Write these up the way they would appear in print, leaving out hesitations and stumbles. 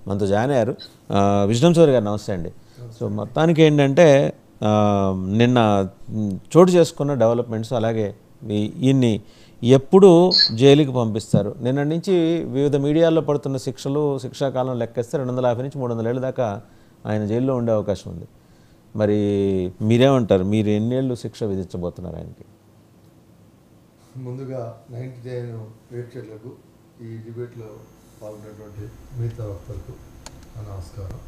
మనతో జాయిన్ అయ్యారు. విజ్డమ్ చౌదరి గారు నమస్తే అండి. సో మొత్తానికి ఏంటంటే నిన్న చోటు చేసుకున్న డెవలప్మెంట్స్, అలాగే ఈయన్ని ఎప్పుడు జైలుకి పంపిస్తారు, నిన్న నుంచి వివిధ మీడియాల్లో పడుతున్న శిక్షాకాలం లెక్కేస్తే 250 నుంచి 300 ఏళ్ళ దాకా ఆయన జైల్లో ఉండే అవకాశం ఉంది. మరి మీరేమంటారు? మీరు ఎన్నేళ్ళు శిక్ష విధించబోతున్నారు ఆయనకి? ముందుగా 99 ప్రేక్షకులకు, ఈ డిబేట్లో పాల్గొన్నటువంటి మిగతా వక్తలకు నమస్కారం.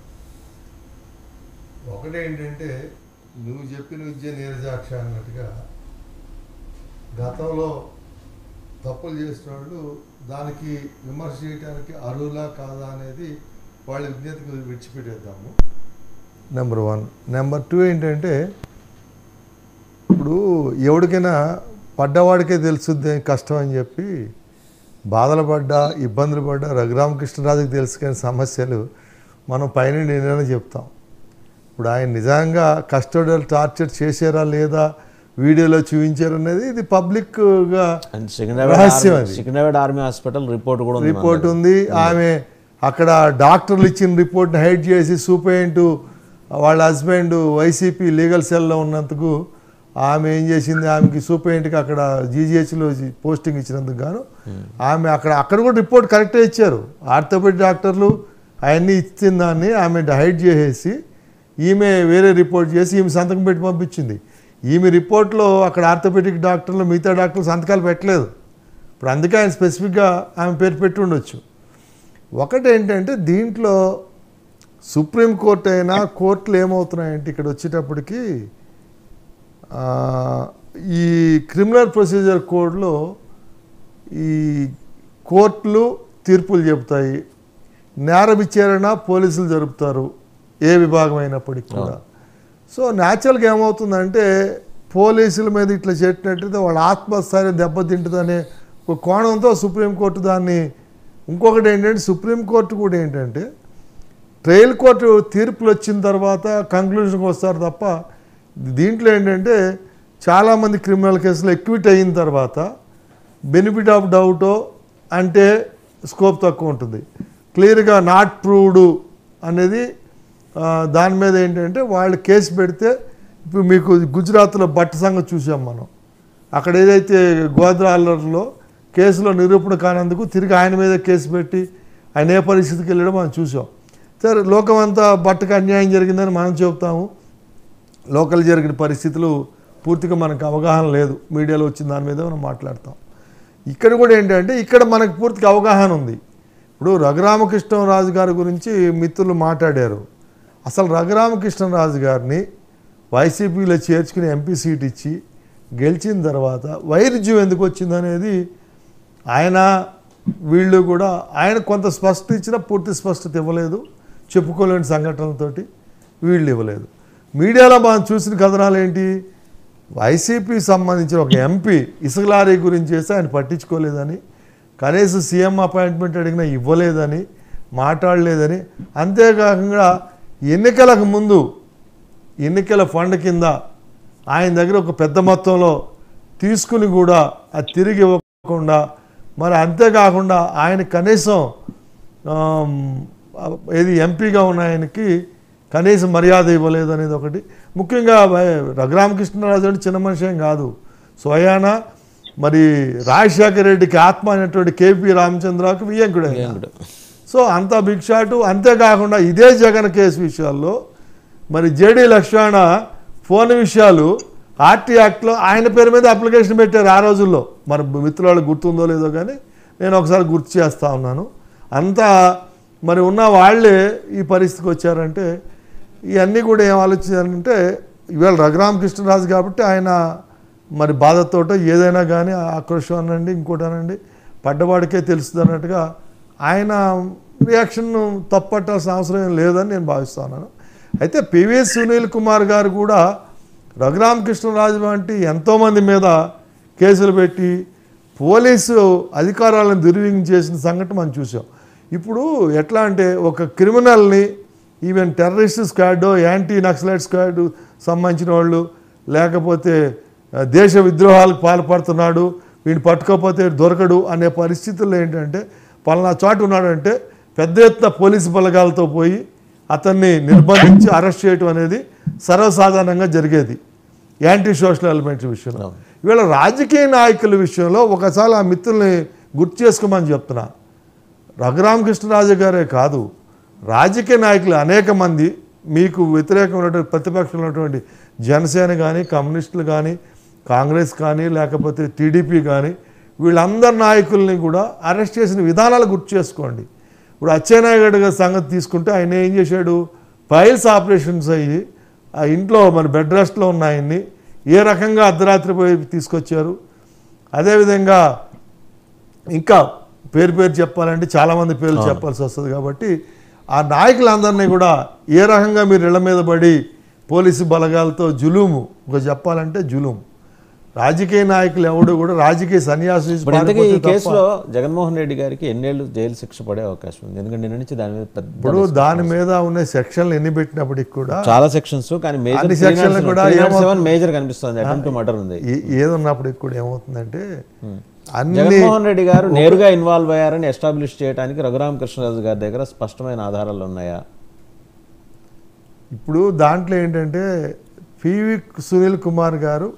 ఒకటేంటంటే, నువ్వు చెప్పిన విద్య నీరజాక్ష అన్నట్టుగా గతంలో తప్పులు చేసిన వాళ్ళు దానికి విమర్శ చేయడానికి అర్హులా కాదా అనేది వాళ్ళ విజ్ఞతకు విడిచిపెట్టేద్దాము. నెంబర్ 1. నెంబర్ 2 ఏంటంటే, ఇప్పుడు ఎవరికైనా పడ్డవాడికే తెలుసుద్ది కష్టం అని చెప్పి బాధలు పడ్డా, ఇబ్బందులు పడ్డా రఘురామకృష్ణరాజుకి తెలుసు కానీ సమస్యలు మనం పైన నేనైనా చెప్తాం. ఇప్పుడు ఆయన నిజంగా కస్టోడియల్ టార్చర్ చేశారా లేదా, వీడియోలో చూపించారు అనేది ఇది పబ్లిక్గా రహస్యం. అది సికింద్రాబాద్ ఆర్మీ హాస్పిటల్ రిపోర్ట్ ఉంది. ఆమె అక్కడ డాక్టర్లు ఇచ్చిన రిపోర్ట్ని హైడ్ చేసి సూపరింటెండెంట్ వాళ్ళ హస్బెండ్ వైసీపీ లీగల్ సెల్లో ఉన్నందుకు ఆమె ఏం చేసింది, ఆమెకి సూపరింటెండెంట్కి అక్కడ జీజీహెచ్లో పోస్టింగ్ ఇచ్చినందుకు గాను ఆమె అక్కడ కూడా రిపోర్ట్ కరెక్టే ఇచ్చారు. ఆర్థోపెడిక్ డాక్టర్లు అవన్నీ ఇచ్చిన దాన్ని ఆమె హైడ్ చేసేసి ఈమె వేరే రిపోర్ట్ చేసి ఈమె సంతకం పెట్టి పంపించింది. ఈమె రిపోర్ట్లో అక్కడ ఆర్థోపెడిక్ డాక్టర్లు మిగతా డాక్టర్లు సంతకాలు పెట్టలేదు. ఇప్పుడు అందుకే ఆయన స్పెసిఫిక్గా ఆమె పేరు పెట్టి ఉండొచ్చు. ఒకటేంటంటే, దీంట్లో సుప్రీంకోర్టు అయినా కోర్టులు ఏమవుతున్నాయంటే ఇక్కడ వచ్చేటప్పటికి ఈ క్రిమినల్ ప్రొసీజర్ కోడ్లో ఈ కోర్టులు తీర్పులు చెబుతాయి, నేర విచారణ పోలీసులు జరుపుతారు ఏ విభాగం అయినప్పటికీ కూడా. సో న్యాచురల్గా ఏమవుతుందంటే, పోలీసుల మీద ఇట్లా చేసినట్టయితే వాళ్ళ ఆత్మస్థైర్యం దెబ్బతింటుందనే ఒక కోణంతో సుప్రీంకోర్టు దాన్ని. ఇంకొకటి ఏంటంటే, సుప్రీంకోర్టు కూడా ఏంటంటే ట్రయల్ కోర్టు తీర్పులు వచ్చిన తర్వాత కంక్లూజన్కి వస్తారు తప్ప, దీంట్లో ఏంటంటే చాలామంది క్రిమినల్ కేసులు ఎక్విట్ అయిన తర్వాత బెనిఫిట్ ఆఫ్ డౌటో అంటే స్కోప్ తక్కువ ఉంటుంది. క్లియర్గా నాట్ ప్రూవ్డ్ అనేది దాని మీద ఏంటంటే వాళ్ళు కేసు పెడితే, ఇప్పుడు మీకు గుజరాత్లో భట్ సంగతి చూసాం మనం. అక్కడ ఏదైతే గోద్రాలర్లో కేసులో నిరూపణ కానందుకు తిరిగి ఆయన మీద కేసు పెట్టి ఆయన ఏ పరిస్థితికి వెళ్ళడం మనం చూసాం. సరే, లోకమంతా భట్కి అన్యాయం జరిగిందని మనం చెబుతాము, లోకల్ జరిగిన పరిస్థితులు పూర్తిగా మనకు అవగాహన లేదు, మీడియాలో వచ్చిన దాని మీద మనం మాట్లాడతాం. ఇక్కడ కూడా ఏంటంటే ఇక్కడ మనకు పూర్తిగా అవగాహన ఉంది. ఇప్పుడు రఘురామకృష్ణరాజు గారి గురించి మిత్రులు మాట్లాడారు. అసలు రఘురామకృష్ణరాజు గారిని వైసీపీలో చేర్చుకుని ఎంపీ సీట్ ఇచ్చి గెలిచిన తర్వాత వైరుధ్యం ఎందుకు వచ్చిందనేది ఆయన వీళ్ళు కూడా ఆయన కొంత స్పష్టత ఇచ్చినా పూర్తి స్పష్టత ఇవ్వలేదు, చెప్పుకోలేని సంఘటనలతోటి వీళ్ళు ఇవ్వలేదు. మీడియాలో మనం చూసిన కథనాలు ఏంటి, వైసీపీ సంబంధించిన ఒక ఎంపీ ఇసుక లారీ గురించి చేస్తే ఆయన పట్టించుకోలేదని, కనీసం సీఎం అపాయింట్మెంట్ అడిగినా ఇవ్వలేదని, మాట్లాడలేదని, అంతేకాకుండా ఎన్నికలకు ముందు ఎన్నికల ఫండ్ కింద ఆయన దగ్గర ఒక పెద్ద మొత్తంలో తీసుకుని కూడా అది తిరిగి ఇవ్వకుండా, మరి అంతేకాకుండా ఆయన కనీసం ఏది ఎంపీగా ఉన్న ఆయనకి కనీసం మర్యాద ఇవ్వలేదు అనేది ఒకటి. ముఖ్యంగా రఘురామకృష్ణరాజు అంటే చిన్న మనిషి ఏం కాదు, స్వయాన మరి రాజశేఖర రెడ్డికి ఆత్మ అయినటువంటి కేపీ రామచంద్రరావుకి వియ్యంకుడు. సో అంత బిగ్ షాటు. అంతేకాకుండా ఇదే జగన్ కేసు విషయాల్లో మరి జేడీ లక్ష్మణ ఫోన్ విషయాలు ఆర్టీ యాక్ట్లో ఆయన పేరు మీద అప్లికేషన్ పెట్టారు ఆ రోజుల్లో. మరి మిత్రులకు గుర్తుందో లేదో కానీ నేను ఒకసారి గుర్తు చేస్తూ ఉన్నాను. అంతా మరి ఉన్న వాళ్ళే ఈ పరిస్థితికి వచ్చారంటే ఇవన్నీ కూడా ఏం ఆలోచించారంటే, ఇవాళ రఘురామకృష్ణరాజు కాబట్టి ఆయన మరి బాధతోటో ఏదైనా కానీ ఆక్రోషం అనండి ఇంకోటి అనండి పడ్డవాడికే తెలుస్తుంది అన్నట్టుగా ఆయన రియాక్షన్ తప్పట్టాల్సిన అవసరం లేదని నేను భావిస్తున్నాను. అయితే పివిఎస్ సునీల్ కుమార్ గారు కూడా రఘురామకృష్ణరాజు వంటి ఎంతోమంది మీద కేసులు పెట్టి పోలీసు అధికారాలను దుర్వినియోగం చేసిన సంఘటన మనం చూసాం. ఇప్పుడు ఎట్లా అంటే ఒక క్రిమినల్ని even terrorist squad, anti Naxalite squad సంబంధించిన వాళ్ళు, లేకపోతే దేశ విద్రోహాలకు పాల్పడుతున్నాడు, వీడిని పట్టుకోకపోతే దొరకడు అనే పరిస్థితుల్లో ఏంటంటే పలానా చోటు ఉన్నాడంటే పెద్ద ఎత్తున పోలీసు బలగాలతో పోయి అతన్ని నిర్బంధించి అరెస్ట్ చేయడం అనేది సర్వసాధారణంగా జరిగేది యాంటీ సోషల్ ఎలిమెంట్స్ విషయంలో. ఇవాళ రాజకీయ నాయకుల విషయంలో ఒకసారి ఆ మిత్రుల్ని గుర్తు చేసుకోమని చెప్తున్నా. రఘురామకృష్ణరాజు గారే కాదు, రాజకీయ నాయకులు అనేక మంది మీకు వ్యతిరేకమైనటువంటి ప్రతిపక్షంలో ఉన్నటువంటి జనసేన కానీ, కమ్యూనిస్టులు కానీ, కాంగ్రెస్ కానీ, లేకపోతే టీడీపీ కానీ, వీళ్ళందరి నాయకుల్ని కూడా అరెస్ట్ చేసిన విధానాలు గుర్తు చేసుకోండి. ఇప్పుడు అచ్చెన్నాయుడు గారి సంగతి తీసుకుంటే ఆయన ఏం చేశాడు, ఫైల్స్ ఆపరేషన్స్ అయ్యి ఆ ఇంట్లో మన బెడ్ రెస్ట్లో ఉన్న ఆయన్ని ఏ రకంగా అర్ధరాత్రి పోయి తీసుకొచ్చారు. అదేవిధంగా ఇంకా పేరు చెప్పాలంటే చాలామంది పేర్లు చెప్పాల్సి వస్తుంది కాబట్టి ఆ నాయకులందరినీ కూడా ఏ రకంగా మీరు ఇళ్ల మీద పడి పోలీసు బలగాలతో జులుము, ఒక చెప్పాలంటే జులుము. రాజకీయ నాయకులు ఎవడు కూడా రాజకీయ సన్యాసం ఈ కేసులో జగన్మోహన్ రెడ్డి గారికి ఎన్నేళ్ళు జైలు శిక్ష పడే అవకాశం ఉంది? ఎందుకంటే నిన్న నుంచి దాని మీద ఇప్పుడు దాని మీద ఉన్న సెక్షన్లు ఎన్ని పెట్టినప్పటికి కూడా చాలా సెక్షన్స్, కానీ అన్ని సెక్షన్లు కూడా మేజర్ కనిపిస్తుంది, అటెంప్ట్ టు మర్డర్ ఉంది. ఏదన్నప్పటికి కూడా ఏమవుతుందంటే జగన్మోహన్ రెడ్డి గారు నేరుగా ఇన్వాల్వ్ అయ్యారని ఎస్టాబ్లిష్ చేయడానికి రఘురామకృష్ణరాజు గారి దగ్గర స్పష్టమైన ఆధారాలు ఉన్నాయా? ఇప్పుడు దాంట్లో ఏంటంటే పివి సునీల్ కుమార్ గారు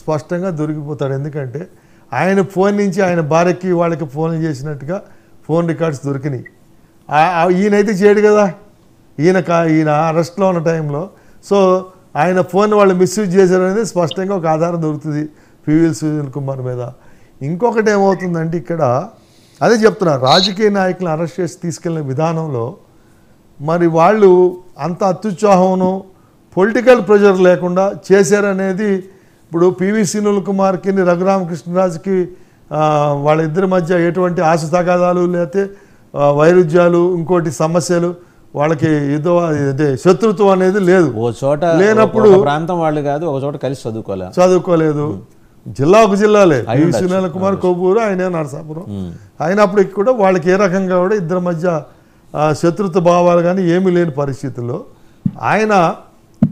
స్పష్టంగా దొరికిపోతాడు. ఎందుకంటే ఆయన ఫోన్ నుంచి ఆయన భార్యకి వాళ్ళకి ఫోన్ చేసినట్టుగా ఫోన్ రికార్డ్స్ దొరికినాయి. ఈయనైతే చేయడు కదా, ఈయన అరెస్ట్లో ఉన్న టైంలో. సో ఆయన ఫోన్ వాళ్ళు మిస్యూజ్ చేశారనేది స్పష్టంగా ఒక ఆధారం దొరుకుతుంది పివి సునీల్ కుమార్ మీద. ఇంకొకటి ఏమవుతుందంటే ఇక్కడ అదే చెప్తున్నా, రాజకీయ నాయకులను అరెస్ట్ చేసి తీసుకెళ్ళిన విధానంలో మరి వాళ్ళు అంత అత్యుత్సాహంను పొలిటికల్ ప్రెషర్ లేకుండా చేశారనేది. ఇప్పుడు పివి సునీల్ కుమార్కి రఘురామకృష్ణరాజుకి వాళ్ళిద్దరి మధ్య ఎటువంటి ఆశ తగాదాలు లేకపోతే వైరుధ్యాలు ఇంకోటి సమస్యలు వాళ్ళకి ఏదో అదే శత్రుత్వం అనేది లేదు. ఓ చోట లేనప్పుడు ప్రాంతం వాళ్ళు కాదు, ఒక చోట కలిసి చదువుకోలేదు. జిల్లా ఒక జిల్లాలే, పివి సునీల్ కుమార్ కొవ్వూరు, ఆయన నరసాపురం. అయినప్పటికీ కూడా వాళ్ళకి ఏ రకంగా కూడా ఇద్దరి మధ్య శత్రుత్వ భావాలు కానీ ఏమీ లేని పరిస్థితుల్లో ఆయన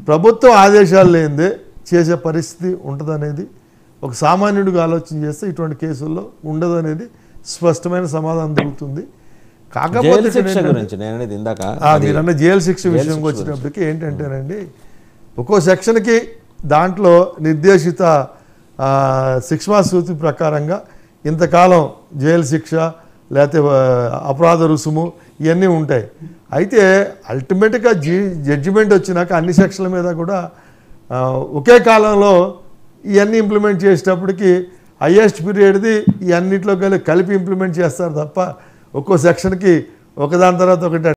ప్రభుత్వం ఆదేశాలు లేనిదే చేసే పరిస్థితి ఉంటుందనేది ఒక సామాన్యుడిగా ఆలోచన చేస్తే ఇటువంటి కేసుల్లో ఉండదనేది స్పష్టమైన సమాధానం దొరుకుతుంది. కాకపోతే మీరన్న జైలు శిక్ష విషయంకి వచ్చినప్పటికీ ఏంటంటేనండి, ఒక్కో సెక్షన్కి దాంట్లో నిర్దేశిత శిక్షా సూచి ప్రకారంగా ఇంతకాలం జైలు శిక్ష లేకపోతే అపరాధ రుసుము ఇవన్నీ ఉంటాయి. అయితే అల్టిమేట్గా జడ్జిమెంట్ వచ్చినాక అన్ని సెక్షన్ల మీద కూడా ఒకే కాలంలో ఇవన్నీ ఇంప్లిమెంట్ చేసేటప్పటికి హైయెస్ట్ పీరియడ్ది ఈ అన్నింటిలో కలిపి ఇంప్లిమెంట్ చేస్తారు తప్ప ఒక్కో సెక్షన్కి ఒకదాని తర్వాత ఒకటి